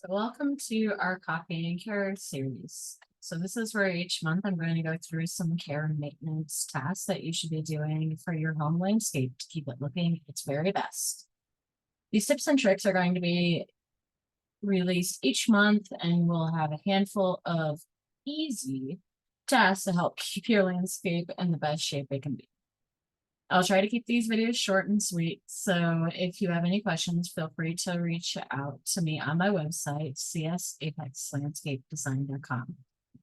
So welcome to our coffee and care series. So this is where each month I'm going to go through some care and maintenance tasks that you should be doing for your home landscape to keep it looking its very best. These tips and tricks are going to be released each month, and we'll have a handful of easy tasks to help keep your landscape in the best shape it can be. I'll try to keep these videos short and sweet. So if you have any questions, feel free to reach out to me on my website, csapexlandscapedesign.com.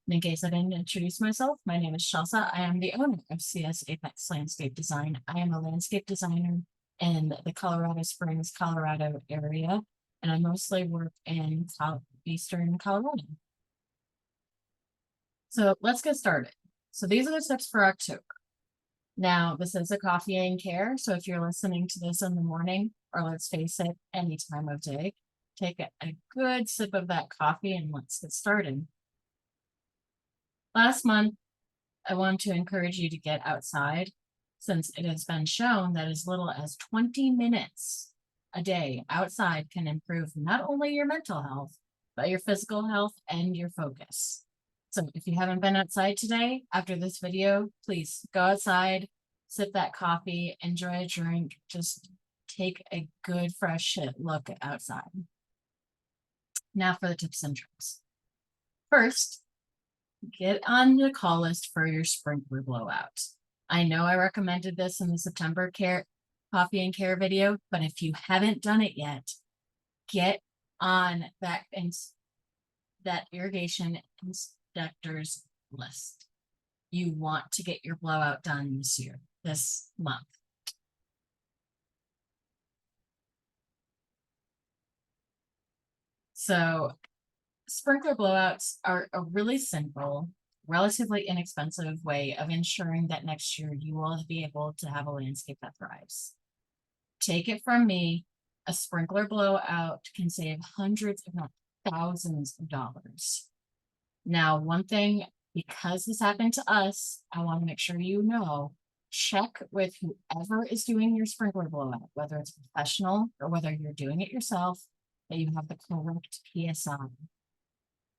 In case I didn't introduce myself, my name is Chelsea. I am the owner of CS Apex Landscape Design. I am a landscape designer in the Colorado Springs, Colorado area, and I mostly work in Eastern Colorado. So let's get started. So these are the tips for October. Now, this is a coffee and care, so if you're listening to this in the morning, or let's face it, any time of day, take a good sip of that coffee and let's get started. Last month, I wanted to encourage you to get outside, since it has been shown that as little as 20 minutes a day outside can improve not only your mental health, but your physical health and your focus. So if you haven't been outside today, after this video, please go outside, sip that coffee, enjoy a drink, just take a good fresh look outside. Now for the tips and tricks. First, get on the call list for your sprinkler blowout. I know I recommended this in the September coffee and care video, but if you haven't done it yet, get on that irrigation inspector's list. You want to get your blowout done this month. So sprinkler blowouts are a really simple, relatively inexpensive way of ensuring that next year you will be able to have a landscape that thrives. Take it from me, a sprinkler blowout can save hundreds, if not thousands of dollars. Now, one thing, because this happened to us, I want to make sure you know, check with whoever is doing your sprinkler blowout, whether it's professional or whether you're doing it yourself, that you have the correct PSI.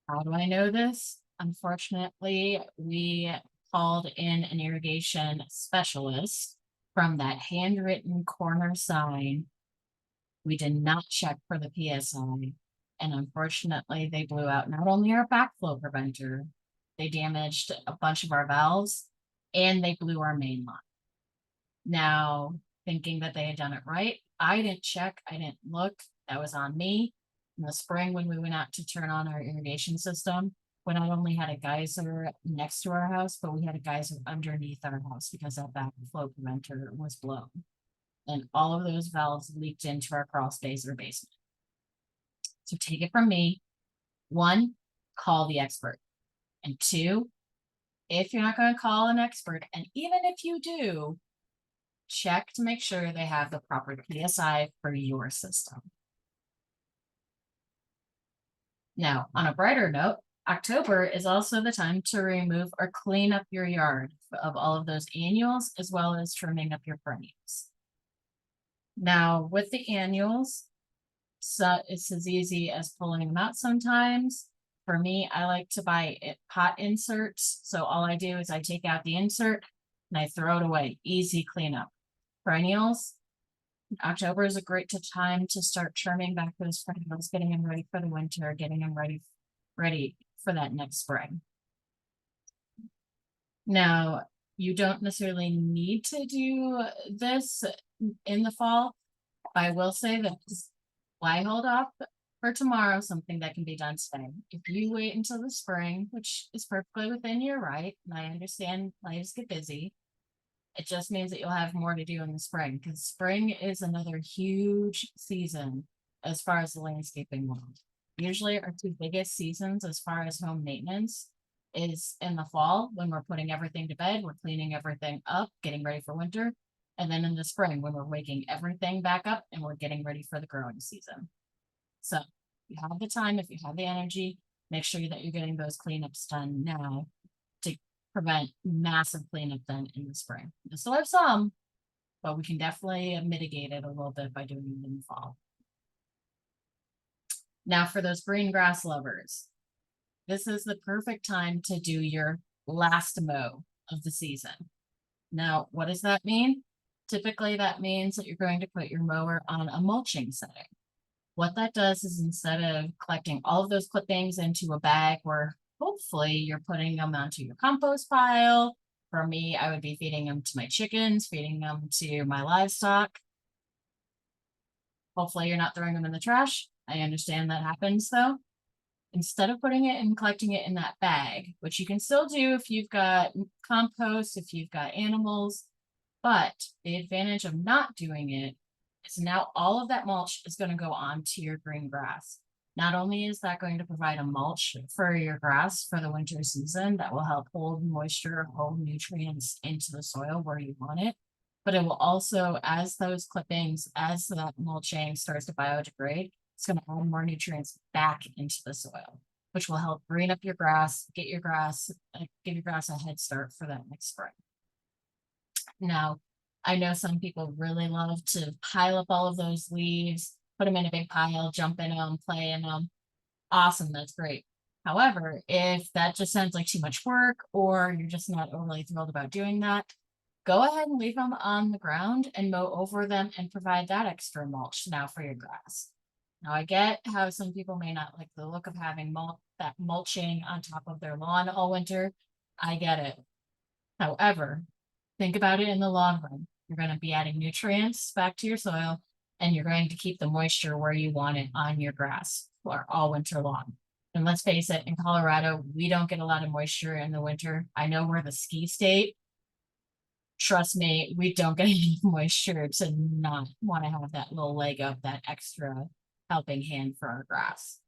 How do I know this? Unfortunately, we called in an irrigation specialist from that handwritten corner sign. We did not check for the PSI. And unfortunately, they blew out not only our backflow preventer, they damaged a bunch of our valves, and they blew our main line. Now, thinking that they had done it right, I didn't check, I didn't look, that was on me. In the spring, when we went out to turn on our irrigation system, we not only had a geyser next to our house, but we had a geyser underneath our house because that backflow preventer was blown. And all of those valves leaked into our crawl space or basement. So take it from me, 1, call the expert. And 2, if you're not going to call an expert, and even if you do, check to make sure they have the proper PSI for your system. Now, on a brighter note, October is also the time to remove or clean up your yard of all of those annuals, as well as trimming up your perennials. Now, with the annuals, so it's as easy as pulling them out sometimes. For me, I like to buy pot inserts. So all I do is I take out the insert and I throw it away. Easy cleanup. Perennials, October is a great time to start trimming back those perennials, getting them ready for the winter, getting them ready for that next spring. Now, you don't necessarily need to do this in the fall. I will say that why hold off for tomorrow something that can be done today? If you wait until the spring, which is perfectly within your right, and I understand lives get busy, it just means that you'll have more to do in the spring, because spring is another huge season as far as the landscaping world. Usually our 2 biggest seasons as far as home maintenance is in the fall, when we're putting everything to bed, we're cleaning everything up, getting ready for winter. And then in the spring, when we're waking everything back up and we're getting ready for the growing season. So if you have the time, if you have the energy, make sure that you're getting those cleanups done now to prevent massive cleanup then in the spring. We still have some, but we can definitely mitigate it a little bit by doing it in the fall. Now for those green grass lovers, this is the perfect time to do your last mow of the season. Now, what does that mean? Typically, that means that you're going to put your mower on a mulching setting. What that does is instead of collecting all of those clippings into a bag where hopefully you're putting them onto your compost pile. For me, I would be feeding them to my chickens, feeding them to my livestock. Hopefully you're not throwing them in the trash. I understand that happens though. Instead of putting it and collecting it in that bag, which you can still do if you've got compost, if you've got animals, but the advantage of not doing it is now all of that mulch is going to go onto your green grass. Not only is that going to provide a mulch for your grass for the winter season that will help hold moisture, hold nutrients into the soil where you want it, but it will also, as those clippings, as that mulching starts to biodegrade, it's going to add more nutrients back into the soil, which will help green up your grass, give your grass a head start for that next spring. Now, I know some people really love to pile up all of those leaves, put them in a big pile, jump in them, play in them. Awesome, that's great. However, if that just sounds like too much work or you're just not overly thrilled about doing that, go ahead and leave them on the ground and mow over them and provide that extra mulch now for your grass. Now, I get how some people may not like the look of having that mulching on top of their lawn all winter. I get it. However, think about it in the long run. You're going to be adding nutrients back to your soil and you're going to keep the moisture where you want it on your grass for all winter long. And let's face it, in Colorado, we don't get a lot of moisture in the winter. I know we're the ski state. Trust me, we don't get enough moisture to not want to have that little leg up, that extra helping hand for our grass.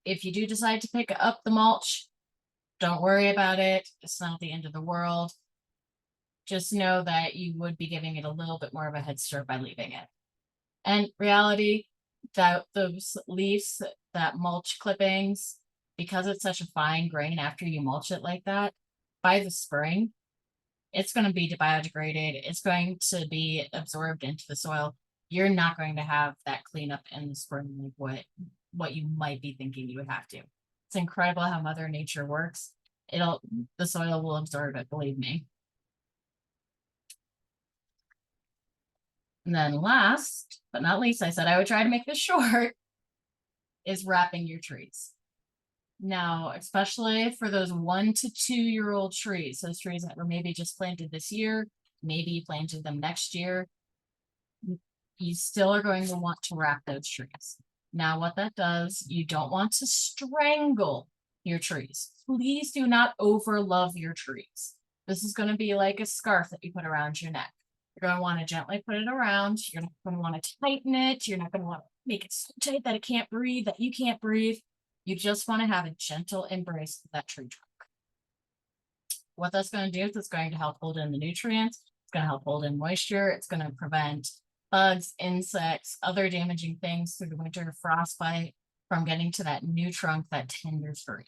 If you do decide to pick up the mulch, don't worry about it. It's not the end of the world. Just know that you would be giving it a little bit more of a head start by leaving it. And reality, that those leaves, that mulch clippings, because it's such a fine grain after you mulch it like that, by the spring, it's going to be biodegraded. It's going to be absorbed into the soil. You're not going to have that cleanup in the spring like what you might be thinking you would have to. It's incredible how Mother Nature works. The soil will absorb it, believe me. And then last but not least, I said I would try to make this short, is wrapping your trees. Now, especially for those 1 to 2-year-old trees, those trees that were maybe just planted this year, maybe you planted them next year, you still are going to want to wrap those trees. Now, what that does, you don't want to strangle your trees. Please do not overlove your trees. This is going to be like a scarf that you put around your neck. You're going to want to gently put it around. You're not going to want to tighten it. You're not going to want to make it so tight that it can't breathe, that you can't breathe. You just want to have a gentle embrace of that tree trunk. What that's going to do is it's going to help hold in the nutrients. It's going to help hold in moisture. It's going to prevent bugs, insects, other damaging things through the winter, frostbite, from getting to that new trunk, that tender tree.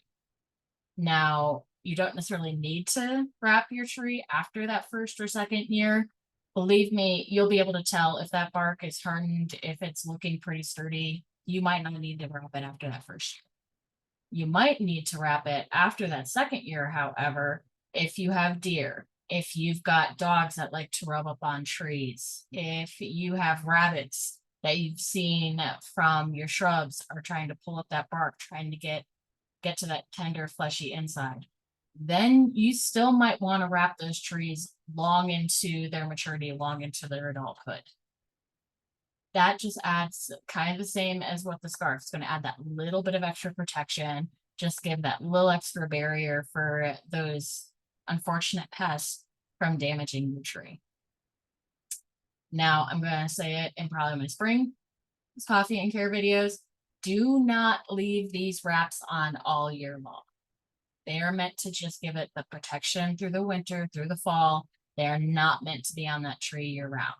Now, you don't necessarily need to wrap your tree after that first or second year. Believe me, you'll be able to tell if that bark is hardened, if it's looking pretty sturdy. You might not need to wrap it after that first year. You might need to wrap it after that second year, however, if you have deer, if you've got dogs that like to rub up on trees, if you have rabbits that you've seen from your shrubs are trying to pull up that bark, trying to get to that tender, fleshy inside, then you still might want to wrap those trees long into their maturity, long into their adulthood. That just adds kind of the same as what the scarf is going to add, that little bit of extra protection, just give that little extra barrier for those unfortunate pests from damaging your tree. Now, I'm going to say it in probably my spring coffee and care videos. Do not leave these wraps on all year long. They are meant to just give it the protection through the winter, through the fall. They are not meant to be on that tree year round.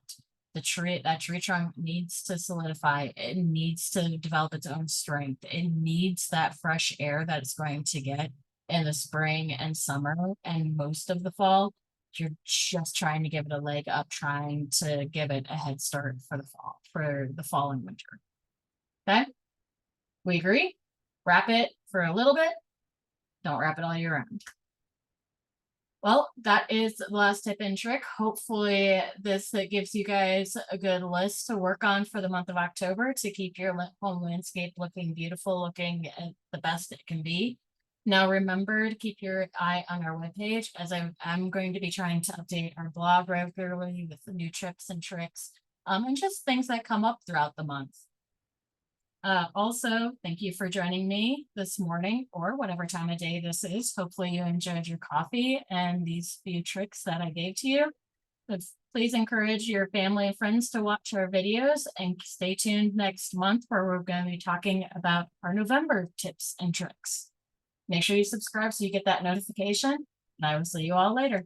That tree trunk needs to solidify. It needs to develop its own strength. It needs that fresh air that it's going to get in the spring and summer and most of the fall. You're just trying to give it a leg up, trying to give it a head start for the fall and winter. Okay. We agree? Wrap it for a little bit. Don't wrap it all year round. Well, that is the last tip and trick. Hopefully, this gives you guys a good list to work on for the month of October to keep your home landscape looking beautiful, looking at the best it can be. Now, remember to keep your eye on our webpage, as I'm going to be trying to update our blog regularly with the new tips and tricks, and just things that come up throughout the month. Also, thank you for joining me this morning or whatever time of day this is. Hopefully you enjoyed your coffee and these few tricks that I gave to you. But please encourage your family and friends to watch our videos and stay tuned next month where we're going to be talking about our November tips and tricks. Make sure you subscribe so you get that notification, and I will see you all later.